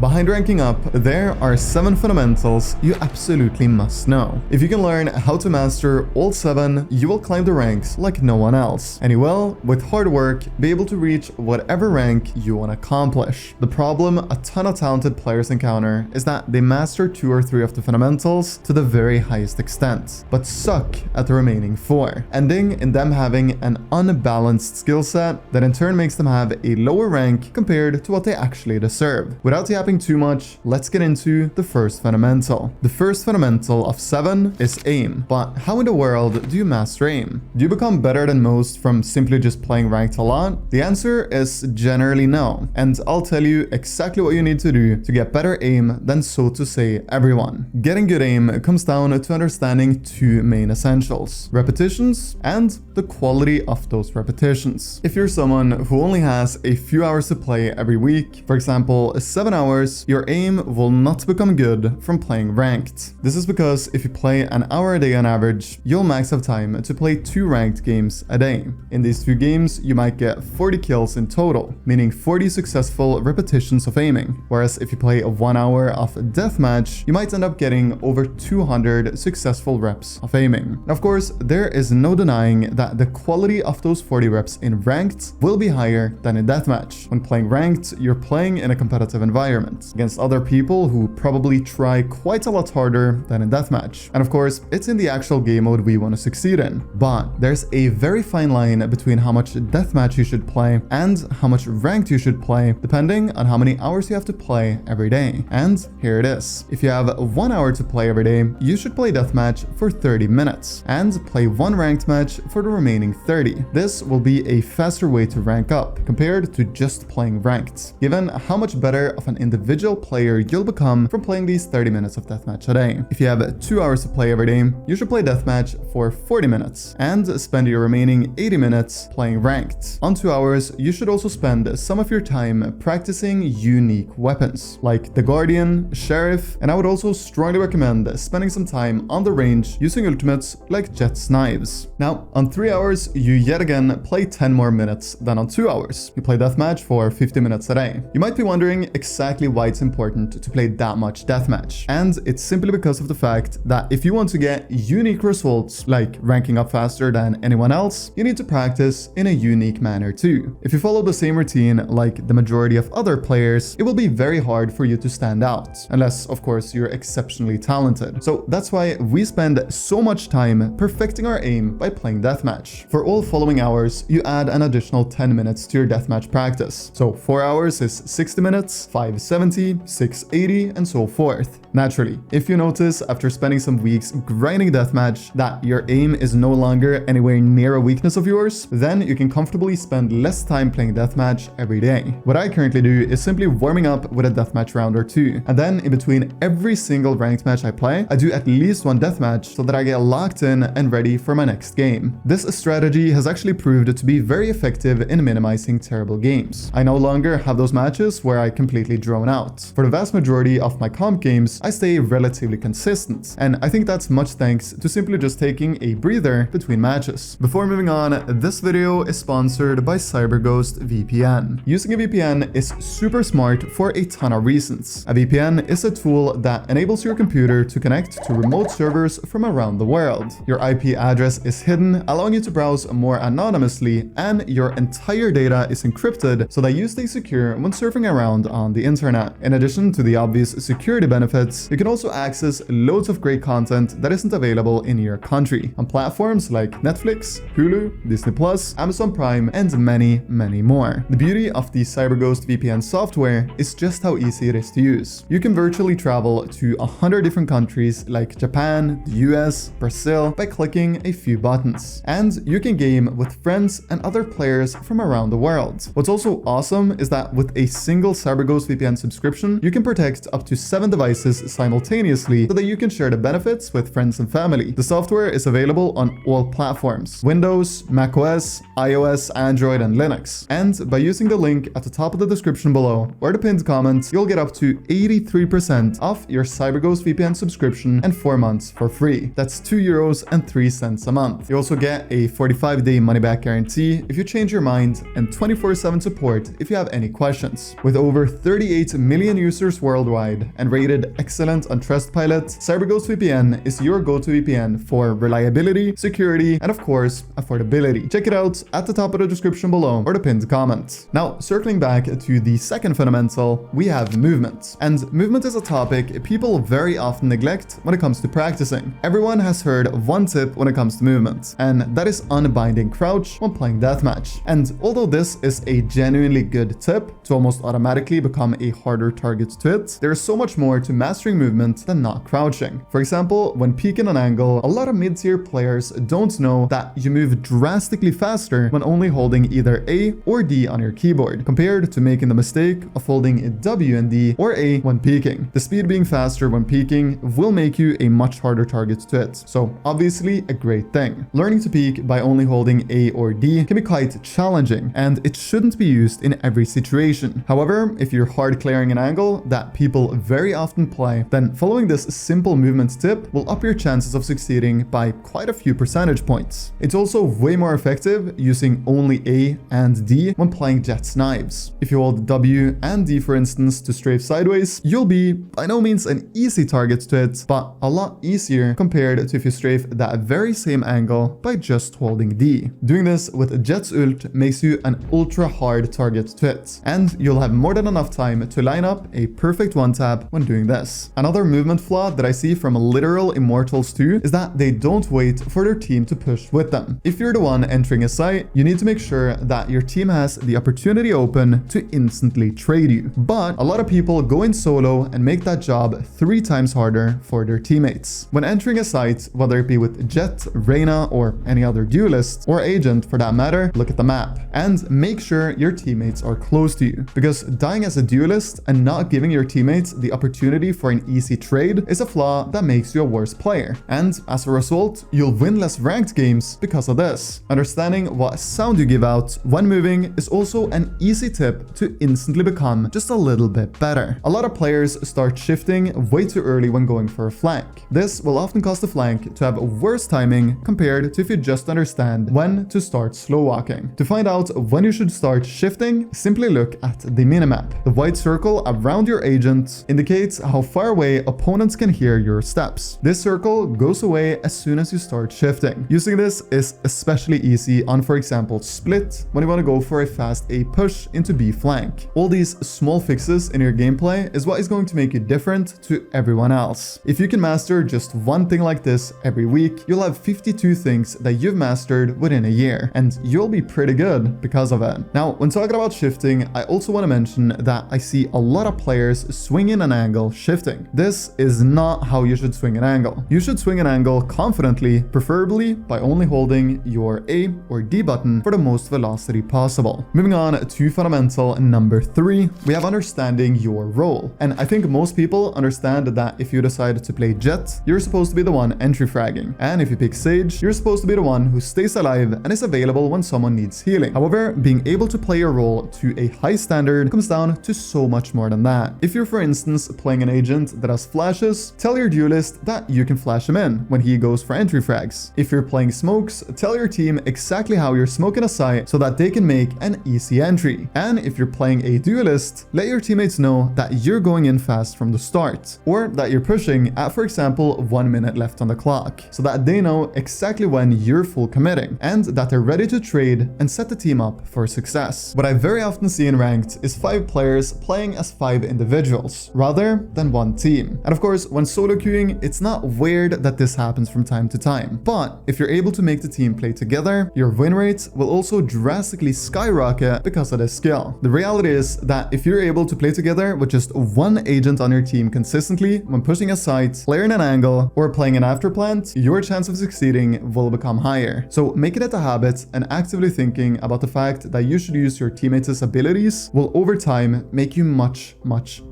Behind ranking up, there are 7 fundamentals you absolutely must know. If you can learn how to master all 7, you will climb the ranks like no one else. And you will, with hard work, be able to reach whatever rank you want to accomplish. The problem a ton of talented players encounter is that they master 2 or 3 of the fundamentals to the very highest extent, but suck at the remaining 4, ending in them having an unbalanced skill set that in turn makes them have a lower rank compared to what they actually deserve. Without yapping too much, let's get into the first fundamental. The first fundamental of 7 is aim. But how in the world do you master aim? Do you become better than most from simply just playing ranked a lot? The answer is generally no, and I'll tell you exactly what you need to do to get better aim than, so to say, everyone. Getting good aim comes down to understanding 2 main essentials: repetitions and the quality of those repetitions. If you're someone who only has a few hours to play every week, for example 7 hours, your aim will not become good from playing ranked. This is because if you play an hour a day on average, you'll max out time to play 2 ranked games a day. In these 2 games, you might get 40 kills in total, meaning 40 successful repetitions of aiming. Whereas if you play a 1 hour of deathmatch, you might end up getting over 200 successful reps of aiming. Now, of course, there is no denying that the quality of those 40 reps in ranked will be higher than in deathmatch. When playing ranked, you're playing in a competitive environment against other people who probably try quite a lot harder than in deathmatch. And of course, it's in the actual game mode we want to succeed in. But there's a very fine line between how much deathmatch you should play and how much ranked you should play, depending on how many hours you have to play every day. And here it is. If you have 1 hour to play every day, you should play deathmatch for 30 minutes and play 1 ranked match for the remaining 30. This will be a faster way to rank up compared to just playing ranked, given how much better of an individual player you'll become from playing these 30 minutes of deathmatch a day. If you have 2 hours to play every day, you should play deathmatch for 40 minutes and spend your remaining 80 minutes playing ranked. On 2 hours, you should also spend some of your time practicing unique weapons like the Guardian, Sheriff, and I would also strongly recommend spending some time on the range using ultimates like Jet's knives. Now, on 3 hours, you yet again play 10 more minutes than on 2 hours. You play deathmatch for 50 minutes a day. You might be wondering exactly why it's important to play that much deathmatch. And it's simply because of the fact that if you want to get unique results, like ranking up faster than anyone else, you need to practice in a unique manner too. If you follow the same routine like the majority of other players, it will be very hard for you to stand out, unless of course you're exceptionally talented. So that's why we spend so much time perfecting our aim by playing deathmatch. For all following hours, you add an additional 10 minutes to your deathmatch practice. So 4 hours is 60 minutes, 570, 680, and so forth. Naturally, if you notice after spending some weeks grinding deathmatch that your aim is no longer anywhere near a weakness of yours, then you can comfortably spend less time playing deathmatch every day. What I currently do is simply warming up with a deathmatch round or 2, and then in between every single ranked match I play, I do at least 1 deathmatch so that I get locked in and ready for my next game. This strategy has actually proved to be very effective in minimizing terrible games. I no longer have those matches where I completely drone out. For the vast majority of my comp games, I stay relatively consistent, and I think that's much thanks to simply just taking a breather between matches. Before moving on, this video is sponsored by CyberGhost VPN. Using a VPN is super smart for a ton of reasons. A VPN is a tool that enables your computer to connect to remote servers from around the world. Your IP address is hidden, allowing you to browse more anonymously, and your entire data is encrypted so that you stay secure when surfing around on the internet. In addition to the obvious security benefits, you can also access loads of great content that isn't available in your country on platforms like Netflix, Hulu, Disney+, Amazon Prime, and many, many more. The beauty of the CyberGhost VPN software is just how easy it is to use. You can virtually travel to 100 different countries like Japan, the US, Brazil by clicking a few buttons. And you can game with friends and other players from around the world. What's also awesome is that with a single CyberGhost VPN subscription, you can protect up to 7 devices simultaneously so that you can share the benefits with friends and family. The software is available on all platforms: Windows, macOS, iOS, Android, and Linux. And by using the link at the top of the description below or the pinned comment, you'll get up to 83% off your CyberGhost VPN subscription and 4 months for free. That's €2.03 a month. You also get a 45-day money-back guarantee if you change your mind and 24/7 support if you have any questions. With over 38 8 million users worldwide and rated excellent on Trustpilot, CyberGhost VPN is your go-to VPN for reliability, security, and of course, affordability. Check it out at the top of the description below or the pinned comment. Now, circling back to the second fundamental, we have movement. And movement is a topic people very often neglect when it comes to practicing. Everyone has heard of one tip when it comes to movement, and that is unbinding crouch when playing deathmatch. And although this is a genuinely good tip to almost automatically become a harder target to hit, there is so much more to mastering movement than not crouching. For example, when peeking an angle, a lot of mid-tier players don't know that you move drastically faster when only holding either A or D on your keyboard, compared to making the mistake of holding W and D or A when peeking. The speed being faster when peeking will make you a much harder target to hit, so obviously a great thing. Learning to peek by only holding A or D can be quite challenging, and it shouldn't be used in every situation. However, if you're hard clearing an angle that people very often play, then following this simple movement tip will up your chances of succeeding by quite a few percentage points. It's also way more effective using only A and D when playing Jet's knives. If you hold W and D, for instance, to strafe sideways, you'll be by no means an easy target to hit, but a lot easier compared to if you strafe that very same angle by just holding D. Doing this with Jet's ult makes you an ultra hard target to hit, and you'll have more than enough time to line up a perfect one-tap when doing this. Another movement flaw that I see from literal immortals too is that they don't wait for their team to push with them. If you're the one entering a site, you need to make sure that your team has the opportunity open to instantly trade you. But a lot of people go in solo and make that job 3 times harder for their teammates. When entering a site, whether it be with Jet, Reyna, or any other duelist, or agent for that matter, look at the map and make sure your teammates are close to you. Because dying as a duelist and not giving your teammates the opportunity for an easy trade is a flaw that makes you a worse player. And as a result, you'll win less ranked games because of this. Understanding what sound you give out when moving is also an easy tip to instantly become just a little bit better. A lot of players start shifting way too early when going for a flank. This will often cause the flank to have worse timing compared to if you just understand when to start slow walking. To find out when you should start shifting, simply look at the minimap. The white circle around your agent indicates how far away opponents can hear your steps. This circle goes away as soon as you start shifting. Using this is especially easy on, for example, split when you want to go for a fast A push into B flank. All these small fixes in your gameplay is what is going to make you different to everyone else. If you can master just one thing like this every week, you'll have 52 things that you've mastered within a year, and you'll be pretty good because of it. Now, when talking about shifting, I also want to mention that I see a lot of players swinging an angle shifting. This is not how you should swing an angle. You should swing an angle confidently, preferably by only holding your A or D button for the most velocity possible. Moving on to fundamental number 3, we have understanding your role. And I think most people understand that if you decide to play Jet, you're supposed to be the one entry fragging. And if you pick Sage, you're supposed to be the one who stays alive and is available when someone needs healing. However, being able to play your role to a high standard comes down to so much more than that. If you're, for instance, playing an agent that has flashes, tell your duelist that you can flash him in when he goes for entry frags. If you're playing smokes, tell your team exactly how you're smoking a site so that they can make an easy entry. And if you're playing a duelist, let your teammates know that you're going in fast from the start, or that you're pushing at, for example, 1 minute left on the clock, so that they know exactly when you're full committing, and that they're ready to trade and set the team up for success. What I very often see in ranked is 5 players playing as 5 individuals, rather than one team. And of course, when solo queuing, it's not weird that this happens from time to time, but if you're able to make the team play together, your win rate will also drastically skyrocket because of this skill. The reality is that if you're able to play together with just one agent on your team consistently when pushing a site, clearing an angle, or playing an afterplant, your chance of succeeding will become higher. So making it a habit and actively thinking about the fact that you should use your teammates' abilities will over time make you much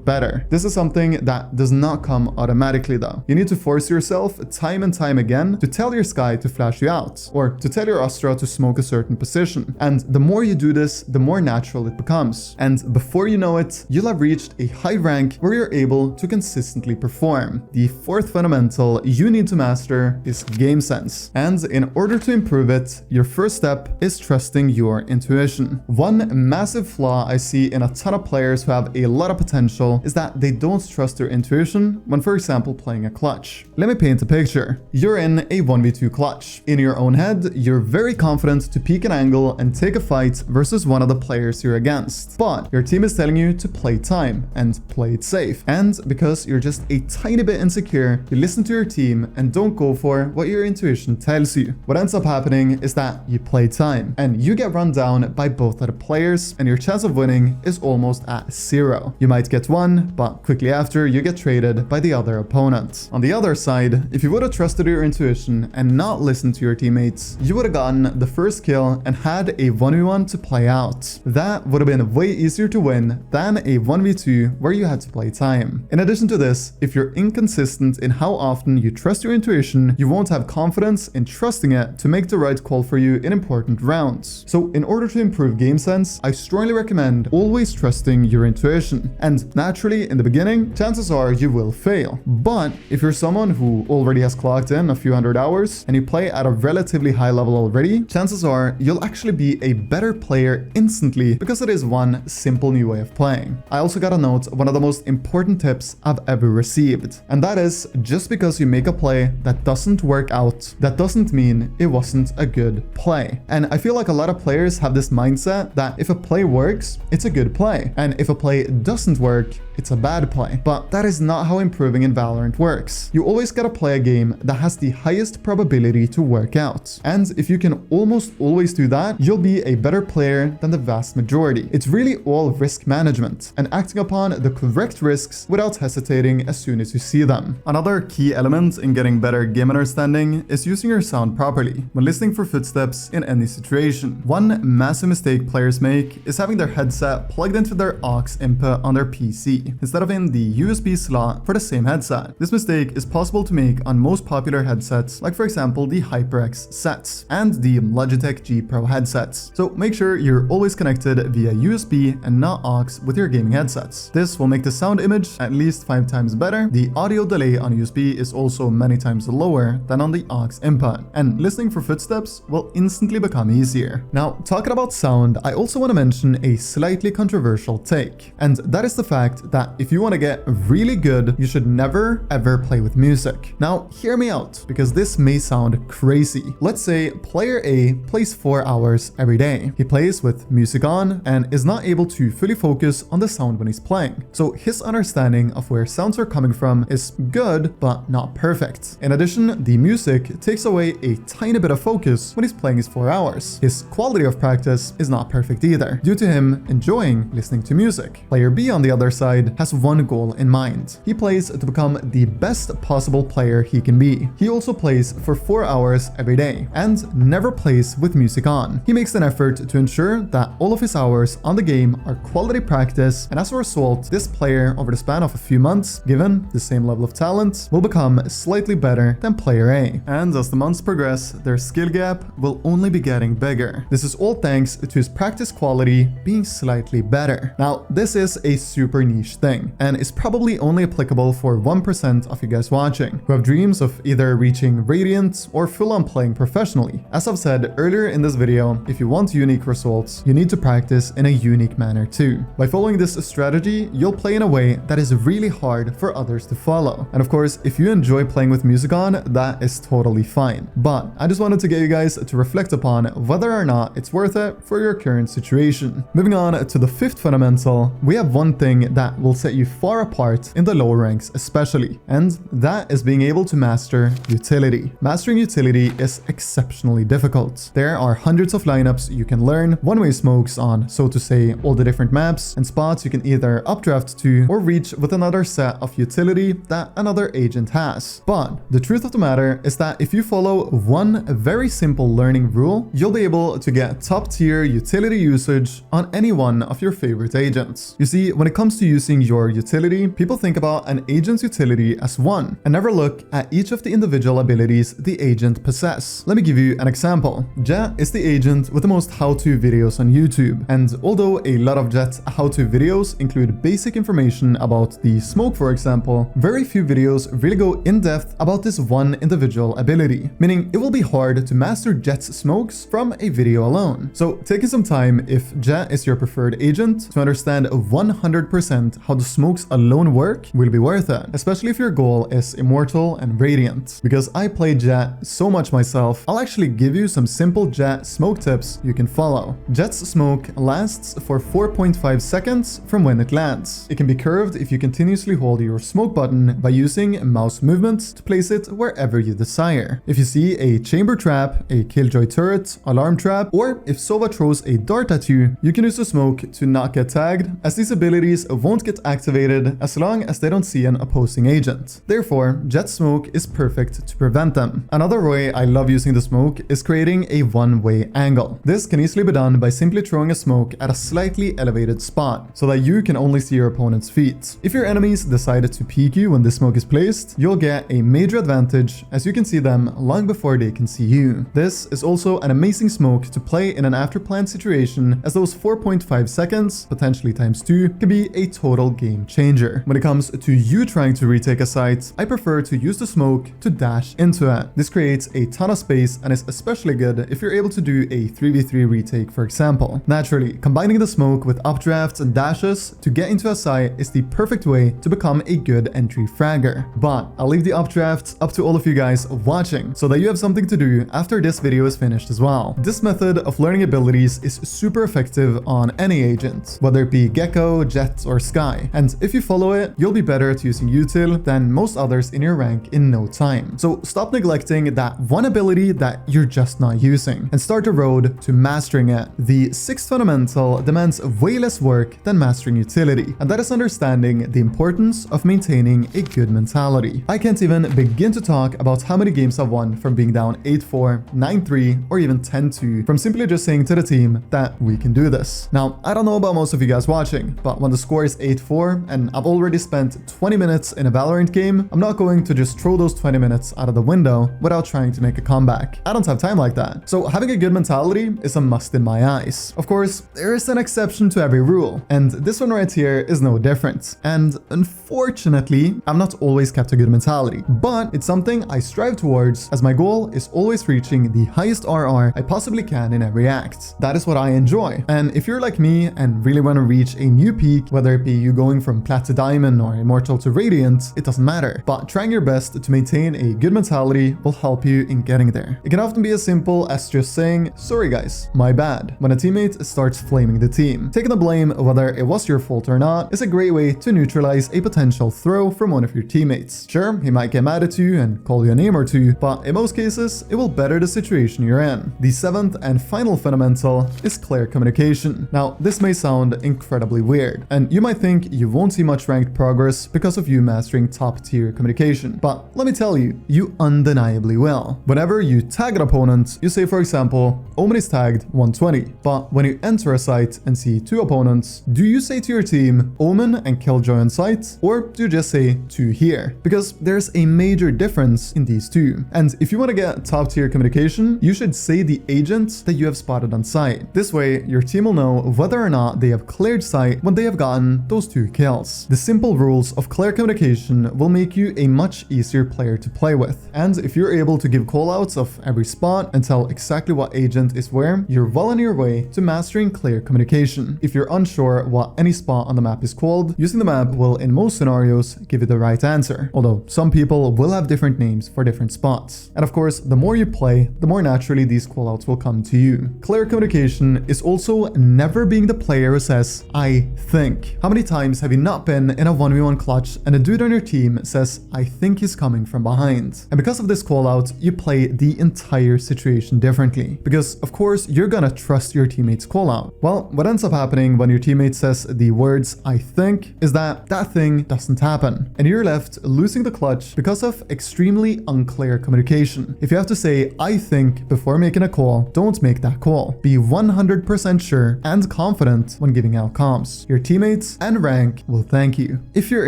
better. This is something that does not come automatically though. You need to force yourself time and time again to tell your Skye to flash you out, or to tell your Astra to smoke a certain position. And the more you do this, the more natural it becomes. And before you know it, you'll have reached a high rank where you're able to consistently perform. The 4th fundamental you need to master is game sense. And in order to improve it, your first step is trusting your intuition. One massive flaw I see in a ton of players who have have a lot of potential is that they don't trust their intuition when, for example, playing a clutch. Let me paint a picture. You're in a 1v2 clutch. In your own head, you're very confident to peek an angle and take a fight versus one of the players you're against. But your team is telling you to play time and play it safe. And because you're just a tiny bit insecure, you listen to your team and don't go for what your intuition tells you. What ends up happening is that you play time and you get run down by both of the players, and your chance of winning is almost at 0. You might get one, but quickly after you get traded by the other opponent. On the other side, if you would have trusted your intuition and not listened to your teammates, you would have gotten the first kill and had a 1v1 to play out. That would have been way easier to win than a 1v2 where you had to play time. In addition to this, if you're inconsistent in how often you trust your intuition, you won't have confidence in trusting it to make the right call for you in important rounds. So in order to improve game sense, I strongly recommend always trusting your intuition. And naturally, in the beginning, chances are you will fail. But if you're someone who already has clocked in a few hundred hours and you play at a relatively high level already, chances are you'll actually be a better player instantly because it is one simple new way of playing. I also gotta note one of the most important tips I've ever received, and that is just because you make a play that doesn't work out, that doesn't mean it wasn't a good play. And I feel like a lot of players have this mindset that if a play works, it's a good play, and if a play doesn't work, it's a bad play. But that is not how improving in Valorant works. You always gotta play a game that has the highest probability to work out. And if you can almost always do that, you'll be a better player than the vast majority. It's really all risk management and acting upon the correct risks without hesitating as soon as you see them. Another key element in getting better game understanding is using your sound properly when listening for footsteps in any situation. One massive mistake players make is having their headset plugged into their aux input on their PC instead of in the USB slot for the same headset. This mistake is possible to make on most popular headsets, like for example the HyperX sets and the Logitech G Pro headsets. So make sure you're always connected via USB and not aux with your gaming headsets. This will make the sound image at least 5 times better. The audio delay on USB is also many times lower than on the aux input, and listening for footsteps will instantly become easier. Now, talking about sound, I also want to mention a slightly controversial take, and that is the fact that if you want to get really good, you should never ever play with music. Now, hear me out, because this may sound crazy. Let's say player A plays 4 hours every day. He plays with music on and is not able to fully focus on the sound when he's playing. So his understanding of where sounds are coming from is good, but not perfect. In addition, the music takes away a tiny bit of focus when he's playing his 4 hours. His quality of practice is not perfect either, due to him enjoying listening to music. Player B, on the other side, has one goal in mind. He plays to become the best possible player he can be. He also plays for 4 hours every day and never plays with music on. He makes an effort to ensure that all of his hours on the game are quality practice, and as a result, this player over the span of a few months, given the same level of talent, will become slightly better than player A. And as the months progress, their skill gap will only be getting bigger. This is all thanks to his practice quality being slightly better. Now, this is a super niche thing, and is probably only applicable for 1% of you guys watching, who have dreams of either reaching Radiant or full-on playing professionally. As I've said earlier in this video, if you want unique results, you need to practice in a unique manner too. By following this strategy, you'll play in a way that is really hard for others to follow. And of course, if you enjoy playing with music on, that is totally fine. But I just wanted to get you guys to reflect upon whether or not it's worth it for your current situation. Moving on to the 5th fundamental, we have one thing that will set you far apart in the lower ranks especially, and that is being able to master utility. Mastering utility is exceptionally difficult. There are hundreds of lineups you can learn, one-way smokes on, so to say, all the different maps, and spots you can either updraft to or reach with another set of utility that another agent has. But the truth of the matter is that if you follow one very simple learning rule, you'll be able to get top tier utility usage on any one of your favorite agents. You see, when it comes to using using your utility, people think about an agent's utility as one and never look at each of the individual abilities the agent possess. Let me give you an example. Jet is the agent with the most how-to videos on YouTube, and although a lot of Jet's how-to videos include basic information about the smoke, for example, very few videos really go in-depth about this one individual ability, meaning it will be hard to master Jet's smokes from a video alone. So taking some time, if Jet is your preferred agent, to understand 100% how the smokes alone work will be worth it, especially if your goal is Immortal and Radiant. Because I play Jet so much myself, I'll actually give you some simple Jet smoke tips you can follow. Jet's smoke lasts for 4.5 seconds from when it lands. It can be curved if you continuously hold your smoke button by using mouse movements to place it wherever you desire. If you see a chamber trap, a killjoy turret, alarm trap, or if Sova throws a dart at you, you can use the smoke to not get tagged, as these abilities won't get activated as long as they don't see an opposing agent. Therefore, Jet smoke is perfect to prevent them. Another way I love using the smoke is creating a one-way angle. This can easily be done by simply throwing a smoke at a slightly elevated spot so that you can only see your opponent's feet. If your enemies decide to peek you when this smoke is placed, you'll get a major advantage as you can see them long before they can see you. This is also an amazing smoke to play in an after-plant situation, as those 4.5 seconds, potentially times 2, can be a total game changer. When it comes to you trying to retake a site, I prefer to use the smoke to dash into it. This creates a ton of space and is especially good if you're able to do a 3v3 retake, for example. Naturally, combining the smoke with updrafts and dashes to get into a site is the perfect way to become a good entry fragger. But I'll leave the updrafts up to all of you guys watching so that you have something to do after this video is finished as well. This method of learning abilities is super effective on any agent, whether it be Gecko, Jet, or Sky. And if you follow it, you'll be better at using util than most others in your rank in no time. So stop neglecting that one ability that you're just not using and start the road to mastering it. The sixth fundamental demands way less work than mastering utility, and that is understanding the importance of maintaining a good mentality. I can't even begin to talk about how many games I've won from being down 8-4, 9-3, or even 10-2 from simply just saying to the team that we can do this. Now, I don't know about most of you guys watching, but when the score is 8-4 and I've already spent 20 minutes in a Valorant game, I'm not going to just throw those 20 minutes out of the window without trying to make a comeback. I don't have time like that. So having a good mentality is a must in my eyes. Of course, there is an exception to every rule, and this one right here is no different. And unfortunately, I've not always kept a good mentality, but it's something I strive towards, as my goal is always reaching the highest RR I possibly can in every act. That is what I enjoy. And if you're like me and really want to reach a new peak, whether it be you going from Plat to Diamond or Immortal to Radiant, it doesn't matter. But trying your best to maintain a good mentality will help you in getting there. It can often be as simple as just saying, sorry guys, my bad, when a teammate starts flaming the team. Taking the blame, whether it was your fault or not, is a great way to neutralize a potential throw from one of your teammates. Sure, he might get mad at you and call you a name or two, but in most cases, it will better the situation you're in. The seventh and final fundamental is clear communication. Now, this may sound incredibly weird, and you might think you won't see much ranked progress because of you mastering top tier communication, but let me tell you, you undeniably will. Whenever you tag an opponent, you say, for example, Omen is tagged 120, but when you enter a site and see two opponents, do you say to your team, Omen and Killjoy on site, or do you just say 2 here? Because there's a major difference in these two. And if you want to get top tier communication, you should say the agent that you have spotted on site. This way, your team will know whether or not they have cleared site when they have gotten those 2 kills. The simple rules of clear communication will make you a much easier player to play with. And if you're able to give callouts of every spot and tell exactly what agent is where, you're well on your way to mastering clear communication. If you're unsure what any spot on the map is called, using the map will in most scenarios give you the right answer, although some people will have different names for different spots. And of course, the more you play, the more naturally these callouts will come to you. Clear communication is also never being the player who says, I think. How many times have you not been in a 1v1 clutch and a dude on your team says, I think he's coming from behind? And because of this callout, you play the entire situation differently. Because of course, you're gonna trust your teammate's callout. Well, what ends up happening when your teammate says the words, I think, is that that thing doesn't happen. And you're left losing the clutch because of extremely unclear communication. If you have to say, I think, before making a call, don't make that call. Be 100% sure and confident when giving out comms. Your teammates and and rank will thank you. If you're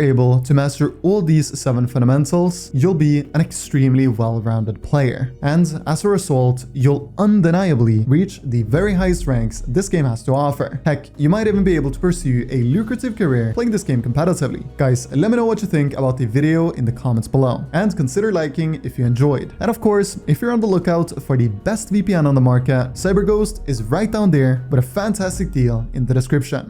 able to master all these 7 fundamentals, you'll be an extremely well-rounded player. And as a result, you'll undeniably reach the very highest ranks this game has to offer. Heck, you might even be able to pursue a lucrative career playing this game competitively. Guys, let me know what you think about the video in the comments below, and consider liking if you enjoyed. And of course, if you're on the lookout for the best VPN on the market, CyberGhost is right down there with a fantastic deal in the description.